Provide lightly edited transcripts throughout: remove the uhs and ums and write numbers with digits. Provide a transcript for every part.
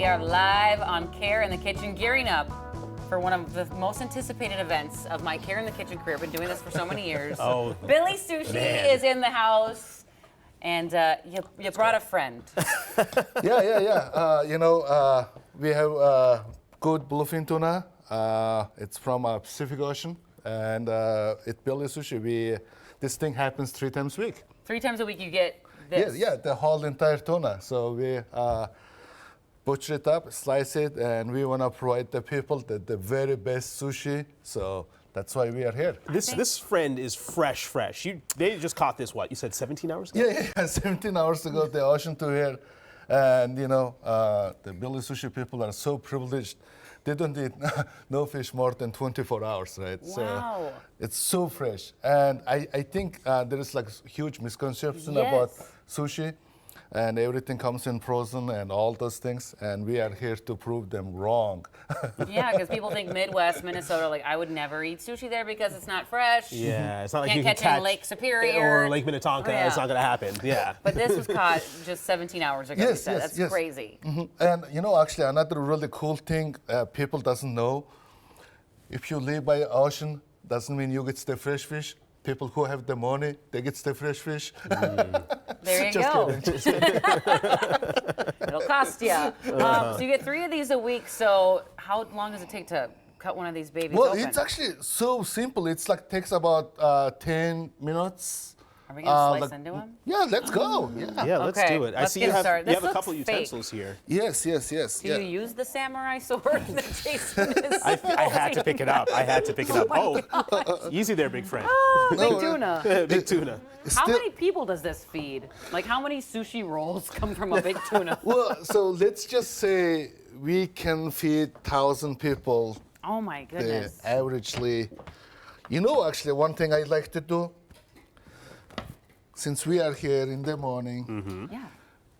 We are live on Care in the Kitchen, gearing up for one of the most anticipated events of my Care in the Kitchen career. I've been doing this for so many years. Oh, Billy Sushi man. is in the house, and you brought a friend. Yeah. We have good bluefin tuna. It's from Pacific Ocean, and at Billy Sushi, this thing happens 3 times a week. 3 times a week you get this. Yeah, the whole entire tuna. So we butcher it up, slice it, and we want to provide the people the very best sushi. So that's why we are here. This friend is fresh. They just caught this, what, you said 17 hours ago? Yeah, 17 hours ago, the ocean to here. And the Billy Sushi people are so privileged. They don't eat no fish more than 24 hours, right? Wow. So it's so fresh. And I think there is like huge misconception about sushi, and everything comes in frozen and all those things. And we are here to prove them wrong. Yeah, because people think Midwest, Minnesota, like I would never eat sushi there because it's not fresh. Yeah, it's not like Can't you can catch it in Lake Superior. or Lake Minnetonka. Yeah. It's not gonna happen. Yeah. But this was caught just 17 hours ago. Yes, you said. yes, That's yes. crazy. And actually another really cool thing people doesn't know, if you live by the ocean, doesn't mean you get the fresh fish. People who have the money, they get the fresh fish. There you Just go. kidding. It'll cost you. So you get 3 of these a week. So how long does it take to cut one of these babies Well, open? it's actually so simple. It's like takes about 10 minutes. Are we gonna slice like- into them? Yeah, let's go. Yeah, let's Okay, do it. I let's see get you have started. you This have a couple looks utensils here. Yes. Do Yeah. you use the samurai sword that Jason is I had to pick it up. Easy there, big friend. Big tuna. Big tuna. How Still- many people does this feed? Like how many sushi rolls come from a big tuna? Well, so let's just say we can feed 1,000 people Oh my goodness. averagely. Actually, one thing I like to do, since we are here in the morning, Yeah.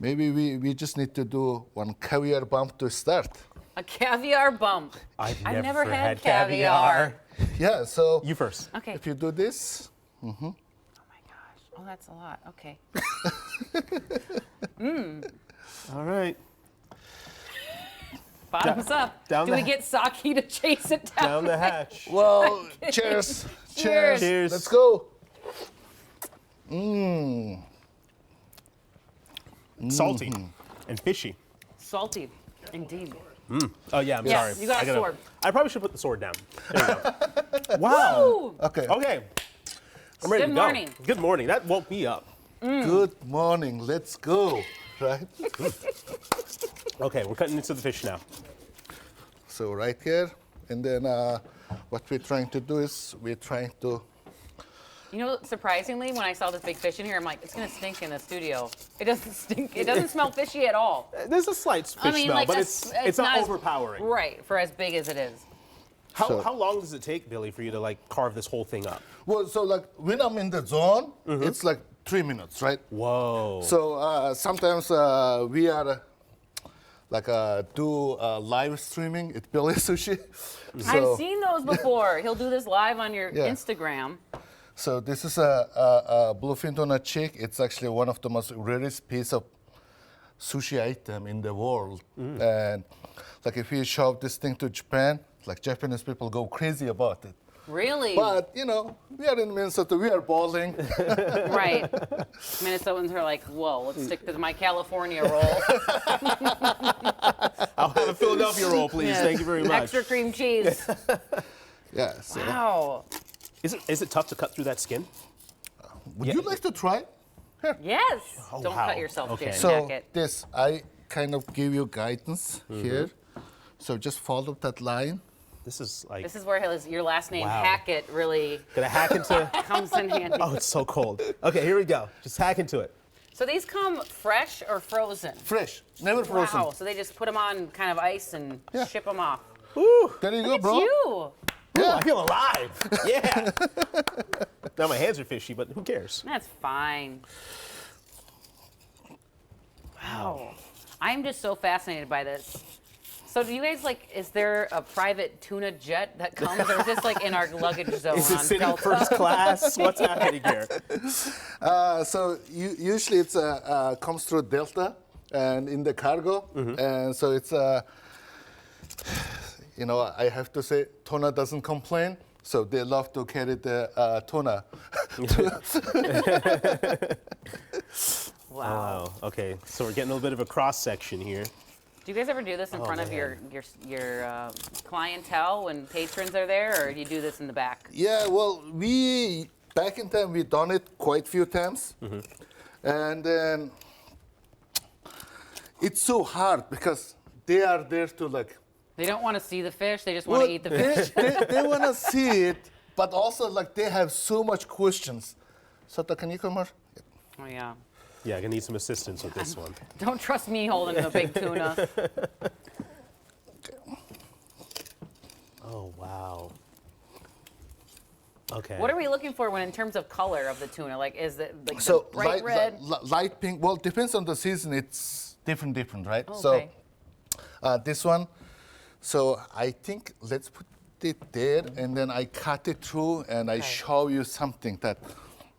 maybe we just need to do one caviar bump to start. A caviar bump. I've never had caviar. Yeah, so You first. Okay. if you do this, Oh my gosh. Oh, that's a lot. Okay. All right. Bottoms up. down Do the- we get sake to chase it down? Down the hatch. well, cheers. Cheers. Cheers. Let's go. Salty and fishy. Salty. Indeed. Oh yeah, I'm Yes, sorry. you got a sword. I probably should put the sword down. There you go. Wow. Ooh. Okay. Okay. I'm ready Good to go. morning. Good morning. That woke me up. Good morning. Let's go. Right. Okay, we're cutting into the fish now. So right here, and then what we're trying to do is we're trying to. Surprisingly, when I saw this big fish in here, I'm like, it's gonna stink in the studio. It doesn't stink. It doesn't smell fishy at all. There's a slight fish smell, but it's not as- overpowering. Right, for as big as it is. How long does it take, Billy, for you to like carve this whole thing up? Well, so like when I'm in the zone, it's like 3 minutes, right? Whoa. So sometimes we are do live streaming at Billy Sushi. I've seen those before. He'll do this live on your Yeah. Instagram. So this is a bluefin tuna chick. It's actually one of the most rarest piece of sushi item in the world. And like if you show this thing to Japan, like Japanese people go crazy about it. Really? But we are in Minnesota. We are balling. Right. Minnesotans are like, whoa, let's stick to my California roll. I'll have a Philadelphia roll, please. Yeah. Thank you very much. Extra cream cheese. Yeah. So Wow. Is it tough to cut through that skin? would you like to try? Yes. Don't wow. cut yourself, Okay. Jason So Hackett. this, I kind of give you guidance here. So just follow that line. This is like This is where your last name, Wow. Hackett, really gonna hack into. comes in handy. Oh, it's so cold. Okay, here we go. Just hack into it. So these come fresh or frozen? Fresh, never frozen. Wow. So they just put them on kind of ice and Yeah. ship them off. Woo! There you go, It's bro. you. Ooh, I feel alive. Yeah. Now my hands are fishy, but who cares? That's fine. Wow. I'm just so fascinated by this. So do you guys is there a private tuna jet that comes, or is this like in our luggage zone Is it on sitting Delta? first class? What's happening here? So usually it's comes through Delta, and in the cargo, and so it's you know, I have to say, tuna doesn't complain, so they love to carry the tuna. Wow. Wow. Okay, so we're getting a little bit of a cross section here. Do you guys ever do this in front of your clientele when patrons are there, or do you do this in the back? Yeah, well, we back in time we done it quite few times, and then it's so hard because they are there to like. They don't want to see the fish; they just want to eat the fish. They want to see it, but also like they have so much questions. Sota, can you come here? Oh yeah. Yeah, I'm gonna need some assistance with this one. Don't trust me holding the big tuna. Oh wow. Okay. What are we looking for when, in terms of color of the tuna? Like, is it like So the bright red? light pink. Well, depends on the season. It's different, right? Oh, So okay. this one. So I think let's put it there, and then I cut it through, and I Okay. show you something that.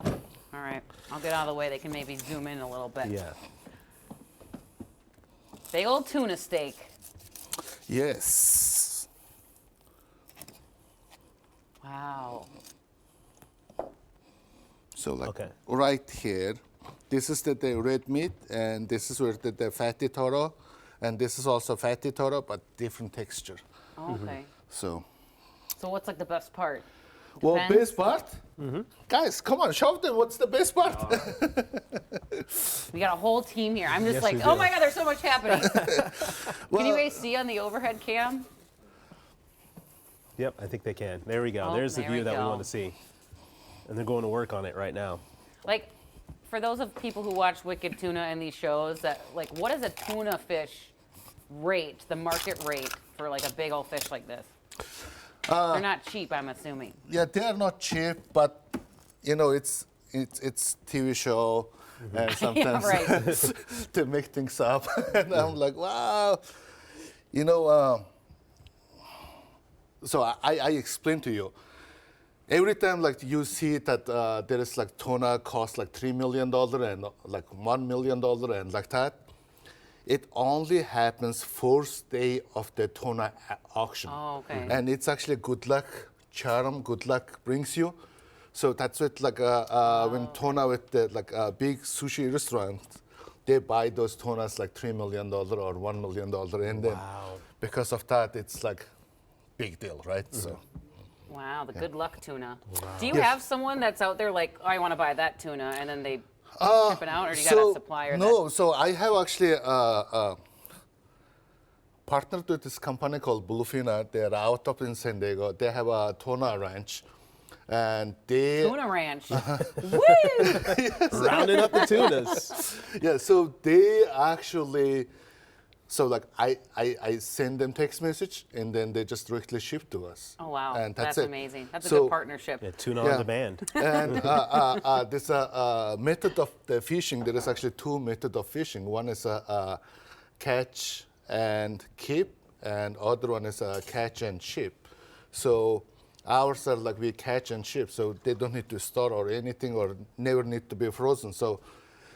All right, I'll get out of the way. They can maybe zoom in a little bit. Yeah. Big old tuna steak. Yes. Wow. So like Okay. right here, this is the red meat, and this is where the fatty toro, and this is also fatty toro, but different texture. Oh, okay. So, So what's like the best part? well, Depends. best part, guys, come on, show them what's the best part. We got a whole team here. I'm just Yes, like, we oh do. my God, there's so much happening. Can you Well- guys see on the overhead cam? Yep, I think they can. There we go. Oh, There's the there view we that we go. want to see. And they're going to work on it right now. Like, for those of people who watch Wicked Tuna and these shows, that like, what is a tuna fish rate, the market rate for like a big old fish like this? They're not cheap, I'm assuming. Yeah, they are not cheap, but you know, it's TV show, and sometimes right. to make things up, and I'm like, wow, you know. So I explain to you. Every time like you see that there is like tuna cost like $3 million and like $1 million and like that, it only happens first day of the tuna auction. Oh, okay. And it's actually good luck charm, good luck brings you. So that's what like when tuna with the like big sushi restaurant, they buy those tunas like $3 million or $1 million, and then because of that, it's like big deal, right? So. Wow, the good luck tuna. Do you Yes. have someone that's out there like, oh, I want to buy that tuna, and then they ship it out, or do you got a supplier? No, so I have actually partnered with this company called Bluefin. They're out of in San Diego. They have a tuna ranch, and they Tuna Ranch. Woo! Rounding up the tunas. yeah. So they actually, so like I send them text message, and then they just directly ship to us. Oh wow, and that's it. amazing. That's a So- good partnership. Yeah, tuna Yeah. on demand. And this method of the fishing, there is actually two methods of fishing. One is catch and keep, and other one is catch and ship. So ours are like we catch and ship, so they don't need to store or anything, or never need to be frozen. So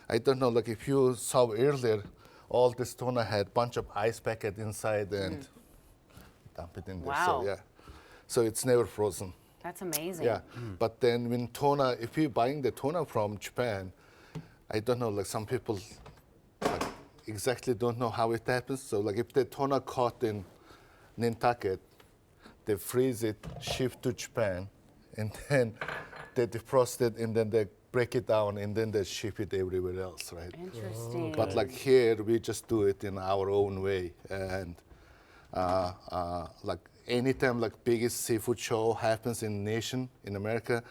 I don't know, like if you saw earlier, all this tuna had bunch of ice packet inside and dump it in there. Wow. So yeah, so it's never frozen. That's amazing. Yeah, but then when tuna, if you're buying the tuna from Japan, I don't know, like some people like, exactly don't know how it happens. So like if the tuna caught in Nantucket, they freeze it, ship to Japan, and then they defrost it, and then they break it down, and then they ship it everywhere else, right? Interesting. But like here, we just do it in our own way, and like anytime like biggest seafood show happens in nation in America,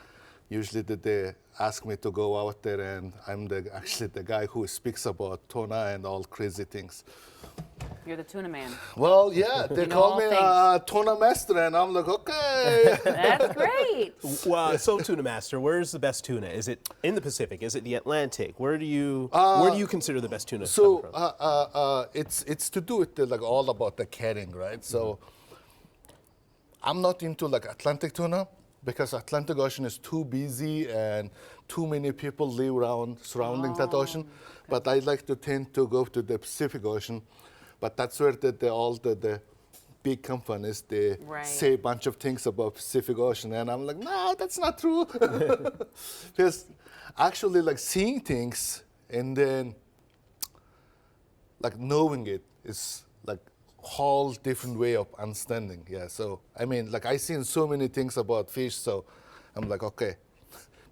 usually they ask me to go out there, and I'm actually the guy who speaks about tuna and all crazy things. You're the tuna man. Well, yeah, they You know call all me things. tuna master, and I'm like, okay. That's great. Well, so Tuna Master, where's the best tuna? Is it in the Pacific? Is it the Atlantic? Where do you consider the best tuna So coming from? it's to do with like all about the carrying, right? So I'm not into like Atlantic tuna, because Atlantic Ocean is too busy and too many people live around surrounding that ocean. But I like to tend to go to the Pacific Ocean. But that's where all the big companies, they Right. say a bunch of things about Pacific Ocean. And I'm like, no, that's not true. Because actually like seeing things and then like knowing it is like whole different way of understanding. Yeah. So I mean, like I seen so many things about fish, so I'm like, okay,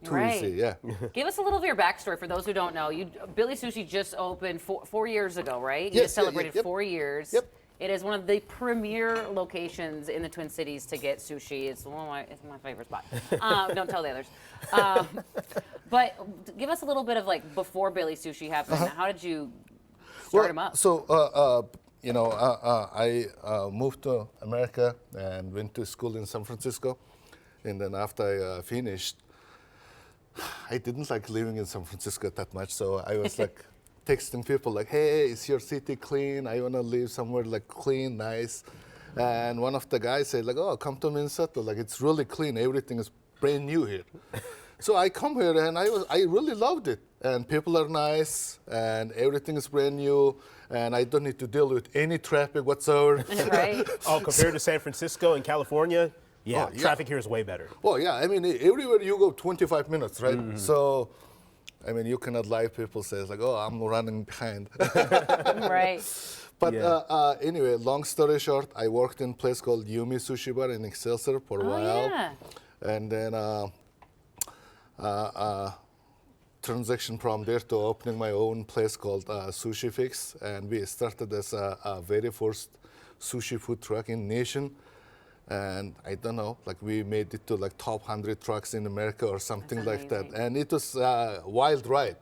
too Right. easy. Yeah. Give us a little of your backstory for those who don't know. Billy Sushi just opened 4 years ago, right? You Yes, just celebrated yep. 4 years. Yep. It is one of the premier locations in the Twin Cities to get sushi. It's my favorite spot. Don't tell the others. But give us a little bit of like before Billy Sushi happened. How did you start him up? So I moved to America and went to school in San Francisco, and then after I finished, I didn't like living in San Francisco that much. So I was like texting people like, "Hey, is your city clean? I want to live somewhere like clean, nice." And one of the guys said like, "Oh, come to Minnesota. Like it's really clean. Everything is brand new here." So I come here and I really loved it. And people are nice and everything is brand new and I don't need to deal with any traffic whatsoever. Right? Oh, compared to San Francisco and California, yeah, Oh, yeah. traffic here is way better. Well, yeah, I mean, everywhere you go, 25 minutes, right? So, I mean, you cannot lie. People say, like, oh, I'm running behind. Right. But Yeah. anyway, long story short, I worked in a place called Yumi Sushi Bar in Excelsior for a Oh, while. yeah. And then transition from there to opening my own place called Sushi Fix. And we started as a very first sushi food truck in nation. And I don't know, like we made it to like top 100 trucks in America or something That's like that. amazing. And it was a wild ride.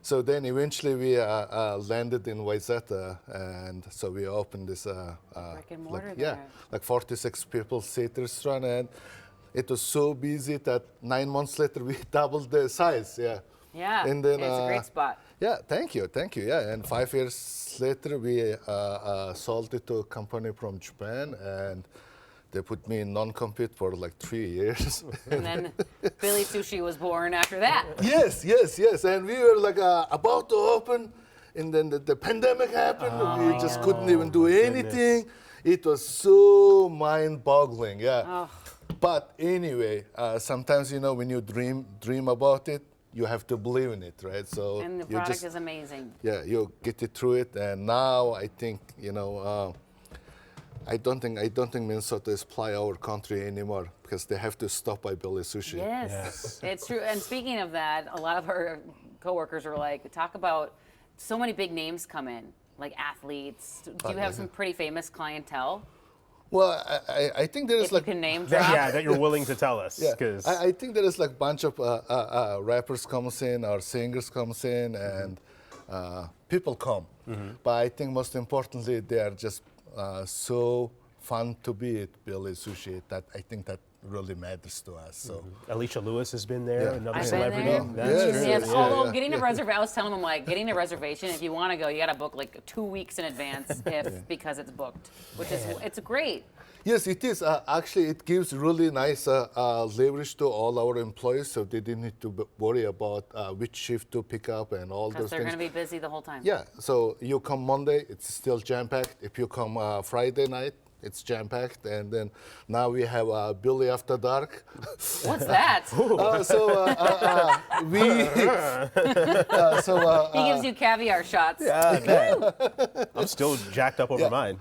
So then eventually we landed in Wayzata, and so we opened this Brick and mortar like, there. like 46 people seat restaurant, and it was so busy that 9 months later we doubled the size. Yeah. Yeah. And then, it's a great spot. Yeah, thank you. Yeah, and 5 years later we sold it to a company from Japan, and they put me in non-compete for like 3 years. And then Billy Sushi was born after that. Yes. And we were like about to open, and then the pandemic happened. We just couldn't even do anything. It was so mind-boggling, yeah. Oh. But anyway, sometimes, you know, when you dream about it, you have to believe in it, right? So And the you product just, is amazing. yeah, you get it through it. And now I think, you know, I don't think Minnesota is flyover country anymore because they have to stop by Billy Sushi. Yes, it's true. And speaking of that, a lot of our coworkers are like, talk about so many big names come in, like athletes. Do you have some pretty famous clientele? Well, I think there is If like you can name drop. Yeah, that you're willing to tell us. yeah, 'Cause- I think there is like bunch of rappers comes in or singers comes in and people come. But I think most importantly they are just so fun to be at Billy Sushi that I think that really matters to us. So. Alicia Lewis has been there, Yeah. another I've been celebrity. there. That's Yes, true. Yes, Yeah, although yeah, getting a yeah. reservation, I was telling them like getting a reservation. If you want to go, you got to book like 2 weeks in advance, because it's booked, which is it's great. Yes, it is. Actually, it gives really nice leverage to all our employees, so they didn't need to worry about which shift to pick up and all Because those they're things. going to be busy the whole time. Yeah, so you come Monday, it's still jam-packed. If you come Friday night, it's jam-packed. And then now we have Billy After Dark. What's that? He gives you caviar shots. I'm still jacked up over Yeah. mine.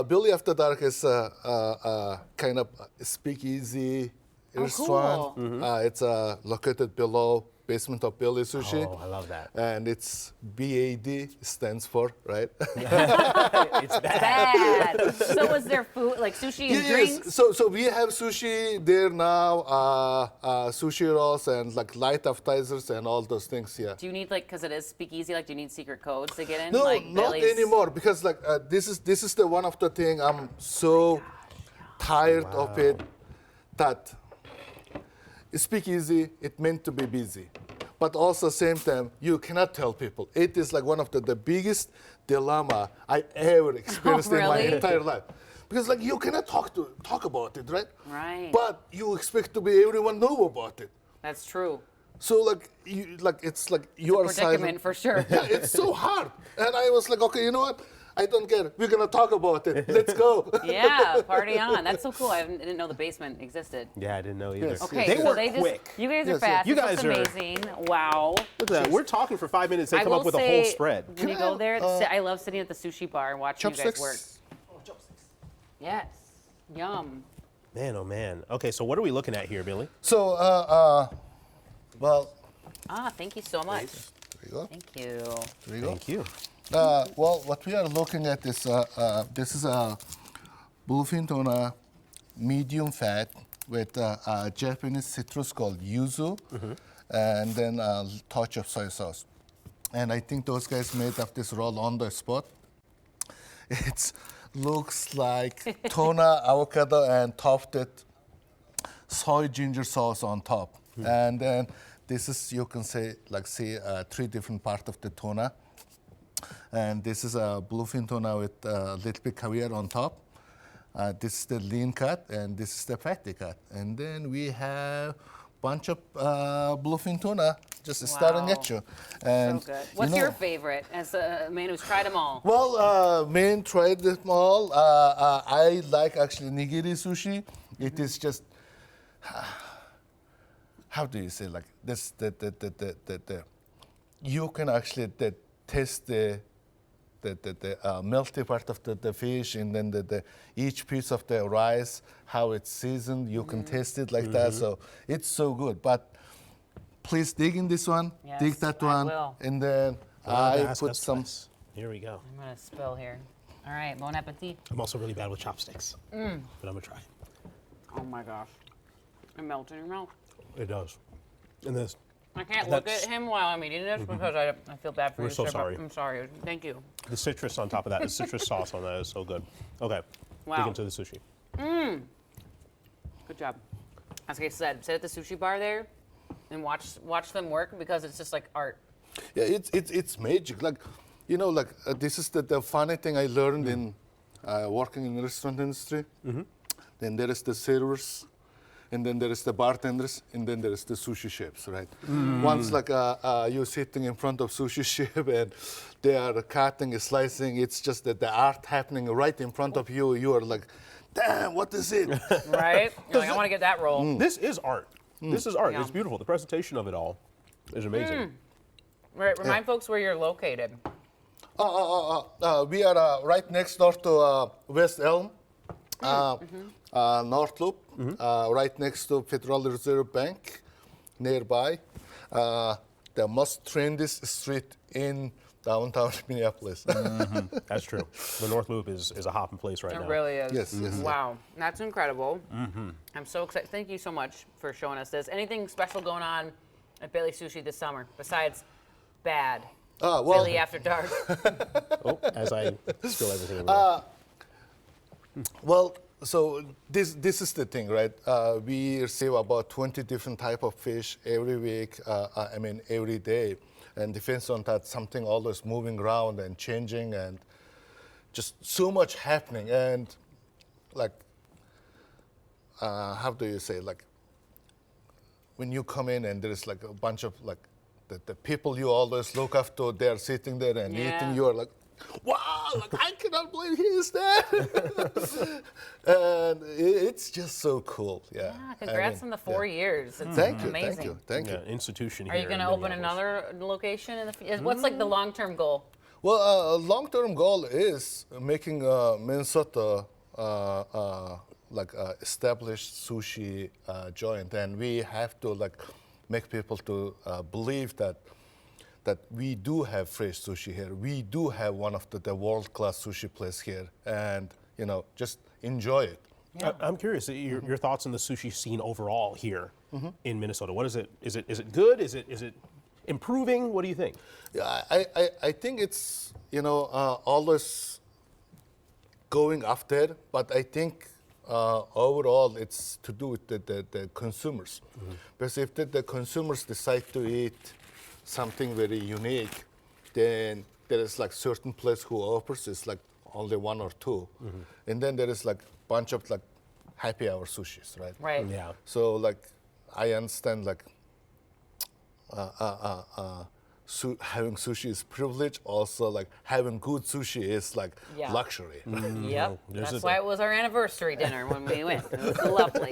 Billy After Dark is kind of a speakeasy restaurant. cool. It's located below basement of Billy Sushi. Oh, I love that. And it's BAD stands for, right? It's bad. Bad. So was there food, like sushi and drinks? So we have sushi there now, sushi rolls and like light appetizers and all those things. Yeah. Do you need like, because it is speakeasy, like do you need secret codes to get in? No, like not Billy's- anymore because like this is the one of the thing I'm so tired of it that speakeasy it meant to be busy, but also same time you cannot tell people. It is like one of the biggest dilemma I ever experienced in my really? entire life because like you cannot talk about it, right? Right. But you expect to be everyone know about it. That's true. So like it's like you are Predicament silent. for sure. Yeah, it's so hard. And I was like, okay, you know what? I don't care. We're gonna talk about it. Let's go. Yeah, party on. That's so cool. I didn't know the basement existed. Yeah, I didn't know either. Yes. Okay, They so work they just quick. you guys are Yes, yes. fast. You This guys looks are- amazing. Wow. Look at that. We're talking for 5 minutes. They I come up will with a whole say, spread. When you go there, I love sitting at the sushi bar and watching you guys work. Chopsticks. Yes. Yum. Man, oh man. Okay, so what are we looking at here, Billy? So well, Thank you so much. there you go. Thank you. There you go. Thank you. Well, what we are looking at is this is a bluefin tuna, medium fat with a Japanese citrus called yuzu, and then a touch of soy sauce. And I think those guys made up this roll on the spot. It looks like tuna, avocado, and topped it soy ginger sauce on top. And then this is, you can say, like see 3 different parts of the tuna. And this is a bluefin tuna with a little bit caviar on top. This is the lean cut, and this is the fatty cut. And then we have bunch of bluefin tuna just staring at you. And So good. you What's know- your favorite as a man who's tried them all? Well, man tried them all. I like actually nigiri sushi. It is just, how do you say, like this, the you can actually taste the melty part of the fish, and then each piece of the rice, how it's seasoned, you can taste it like that. So it's so good. But please dig in this one, Yes, dig that I one, will. and then I put some. Here we go. I'm gonna spill here. All right, bon appetit. I'm also really bad with chopsticks, but I'm gonna try. Oh my gosh. It melts in your mouth. It does. And this. I can't look That's- at him while I'm eating this because I feel bad for We're you. so sir, but sorry. I'm sorry. Thank you. The citrus on top of that, the citrus sauce on that is so good. Okay, Wow. dig into the sushi. Good job. As I said, sit at the sushi bar there and watch them work because it's just like art. Yeah, it's magic. Like, you know, like this is the funny thing I learned in working in the restaurant industry. Then there is the servers, and then there is the bartenders, and then there is the sushi chefs, right? Once like you're sitting in front of sushi chef and they are cutting, slicing, it's just that the art happening right in front of you. You are like, damn, what is it? Right? You're like, I want to get that roll. This is art. This is art. Yeah. It's beautiful. The presentation of it all is amazing. Right, remind folks where you're located. We are right next door to West Elm, North Loop, right next to Federal Reserve Bank, nearby. The most trendiest street in downtown Minneapolis. That's true. The North Loop is a hopping place right It now. really is. Yes, yes. Wow, that's incredible. I'm so excited. Thank you so much for showing us this. Anything special going on at Bailey Sushi this summer besides bad? Well, Bailey After Dark. Oh, as I spill everything in the room. Well, so this is the thing, right? We receive about 20 different type of fish every week. I mean, every day, and depends on that, something always moving around and changing, and just so much happening. And like, how do you say, like, when you come in and there's like a bunch of like the people you always look after, they're sitting there and Yeah. eating. You are like, wow, like I cannot believe he is there. And it's just so cool. Yeah. Congrats on the 4 years. It's Thank you, amazing. thank you, thank Yeah, you. institution Are here. you going to in open Minneapolis. another location? What's like the long-term goal? Well, a long-term goal is making Minnesota like established sushi joint, and we have to like make people to believe that we do have fresh sushi here. We do have one of the world-class sushi place here, and you know, just enjoy it. I'm curious your thoughts on the sushi scene overall here in Minnesota. What is it? Is it good? Is it improving? What do you think? Yeah, I think it's, you know, always going after, but I think overall it's to do with the consumers. Because if the consumers decide to eat something very unique, then there is like certain place who offers it's like only one or two, and then there is like bunch of like happy hour sushis, right? Right. Yeah. So like I understand like having sushi is privilege. Also like having good sushi is like Yeah. luxury. Yep. There's That's a- why it was our anniversary dinner when we went. It was lovely.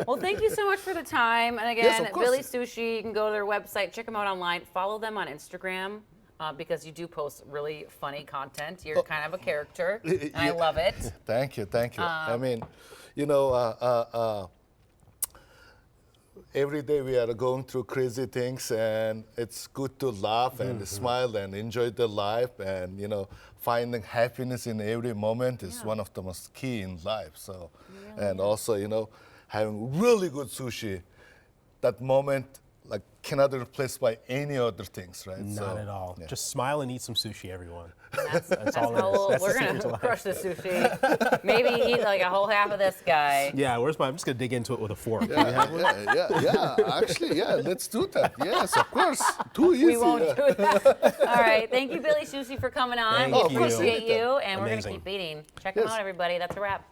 Well, thank you so much for the time. And again, of course. Billy Sushi, you can go to their website, check them out online, follow them on Instagram. Because you do post really funny content. You're kind of a character, and I love it. Thank you, thank you. I mean, you know, every day we are going through crazy things, and it's good to laugh and smile and enjoy the life, and you know, finding happiness in every moment is one of the most key in life. So, and also, you know, having really good sushi, that moment like cannot be replaced by any other things, right? Not at all. yeah. Just smile and eat some sushi, everyone. That's all it how is. That's the we're secret gonna to life. crush the sushi. Maybe eat like a whole half of this guy. Yeah, where's my? I'm just gonna dig into it with a fork. Yeah. Actually, yeah. Let's do that. Yes, of course. Too easy. We won't yeah. do that. All right. Thank you, Billy Sushi, for coming on. Thank we you. appreciate you, and we're Amazing. gonna keep eating. Check them Yes. out, everybody. That's a wrap.